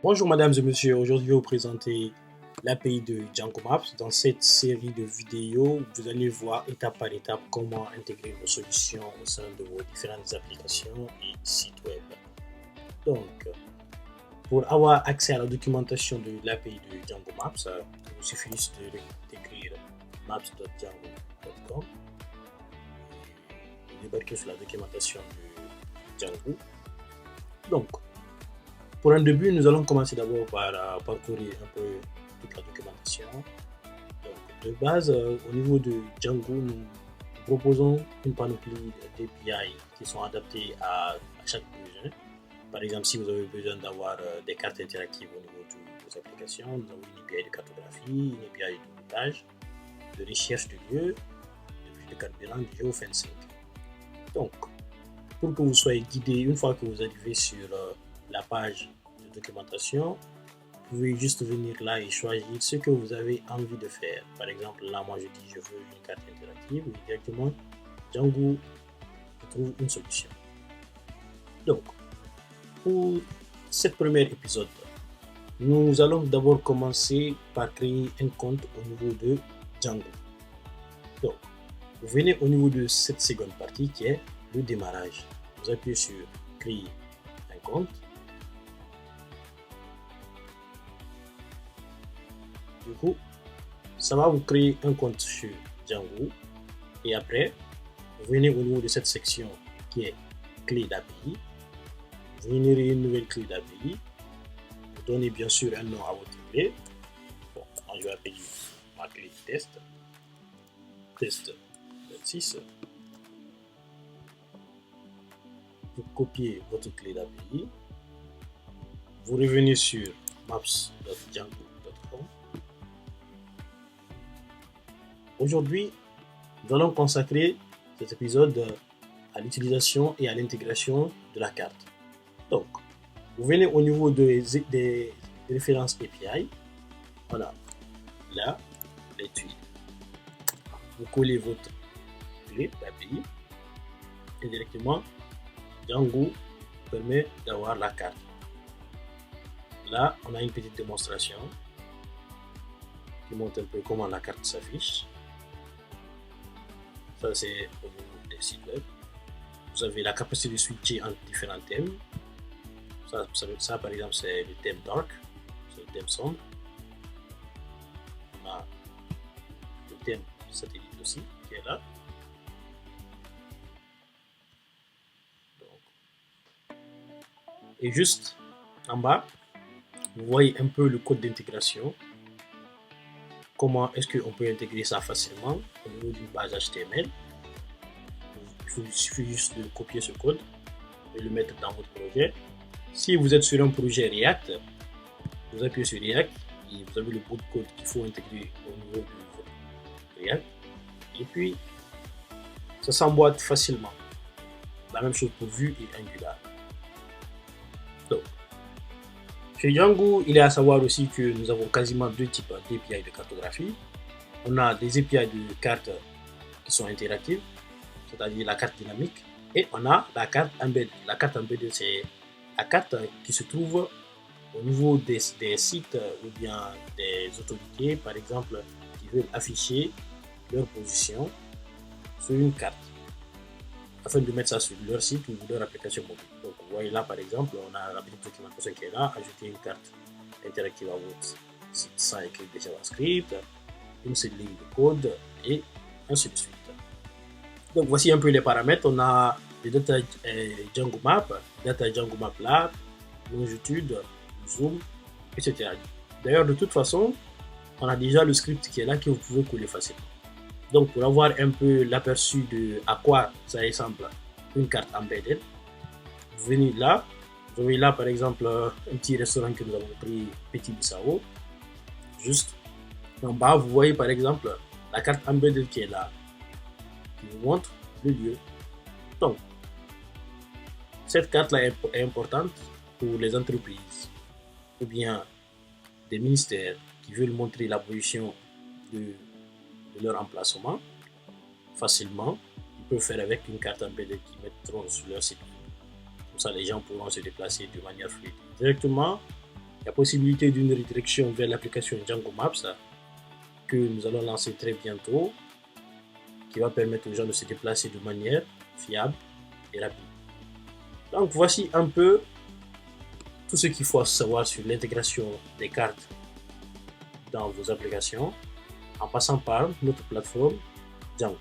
Bonjour mesdames et messieurs, aujourd'hui je vais vous présenter l'API de Django Maps. Dans cette série de vidéos, vous allez voir étape par étape comment intégrer vos solutions au sein de vos différentes applications et sites web. Donc, pour avoir accès à la documentation de l'API de Django Maps, il vous suffit juste d'écrire maps.django.com et débarquer sur la documentation de Django. Donc, pour un début, nous allons commencer d'abord par parcourir un peu toute la documentation. Donc, de base, au niveau de Django, nous proposons une panoplie d'API qui sont adaptées à chaque besoin. Par exemple, si vous avez besoin d'avoir des cartes interactives au niveau de vos applications, nous avons une API de cartographie, une API de doublage, de recherche de lieux, et puis de carburant, de géofencing. Donc, pour que vous soyez guidé une fois que vous arrivez sur la page de documentation, vous pouvez juste venir là et choisir ce que vous avez envie de faire. Par exemple, là, moi je dis je veux une carte interactive et directement Django trouve une solution. Donc, pour ce premier épisode, nous allons d'abord commencer par créer un compte au niveau de Django. Donc, vous venez au niveau de cette seconde partie qui est le démarrage. Vous appuyez sur créer un compte. Du coup, ça va vous créer un compte sur Django et après, vous venez au niveau de cette section qui est clé d'API. Vous générez une nouvelle clé d'API. Vous donnez bien sûr un nom à votre clé. Bon, moi je vais appeler ma clé test 26. Vous copiez votre clé d'API. Vous revenez sur maps.django.com. Aujourd'hui, nous allons consacrer cet épisode à l'utilisation et à l'intégration de la carte. Donc, vous venez au niveau des références API. Voilà, là, les tuiles. Vous collez votre clé d'API et directement, Django permet d'avoir la carte. Là, on a une petite démonstration qui montre un peu comment la carte s'affiche. Ça, c'est au niveau des sites web. Vous avez la capacité de switcher entre différents thèmes. Ça par exemple, c'est le thème dark, c'est le thème sombre. On a le thème satellite aussi qui est là. Donc, et juste en bas, vous voyez un peu le code d'intégration. Comment est-ce qu'on peut intégrer ça facilement au niveau d'une page HTML. Il suffit juste de copier ce code et le mettre dans votre projet. Si vous êtes sur un projet React, vous appuyez sur React et vous avez le bout de code qu'il faut intégrer au niveau de votre React. Et puis, ça s'emboîte facilement. La même chose pour Vue et Angular. Donc, chez Django, il est à savoir aussi que nous avons quasiment deux types d'API de cartographie. On a des API de cartes qui sont interactives, c'est-à-dire la carte dynamique, et on a la carte embedded. La carte embedded, c'est la carte qui se trouve au niveau des sites ou bien des autorités, par exemple, qui veulent afficher leur position sur une carte afin de mettre ça sur leur site ou leur application mobile. Donc, vous voyez là, par exemple, on a la petite documentation qui est là, ajouter une carte interactive à votre site sans écrire de JavaScript, une seule ligne de code et ainsi de suite. Donc, voici un peu les paramètres. On a les data Django Map, data Django Map Lab, longitude, zoom, etc. D'ailleurs, de toute façon, on a déjà le script qui est là que vous pouvez coller facilement. Donc, pour avoir un peu l'aperçu de à quoi ça ressemble une carte embedded, vous venez là. Vous avez là, par exemple, un petit restaurant que nous avons pris, Petit Bissau. Juste en bas, vous voyez, par exemple, la carte embedded qui est là, qui vous montre le lieu. Donc, cette carte-là est importante pour les entreprises ou bien des ministères qui veulent montrer la position de leur emplacement facilement. Ils peuvent faire avec une carte embedded qu'ils mettront sur leur site. Comme ça, les gens pourront se déplacer de manière fluide. Directement, Il y a possibilité d'une redirection vers l'application Django Maps que nous allons lancer très bientôt, qui va permettre aux gens de se déplacer de manière fiable et rapide. Donc voici un peu tout ce qu'il faut savoir sur l'intégration des cartes dans vos applications en passant par notre plateforme Django.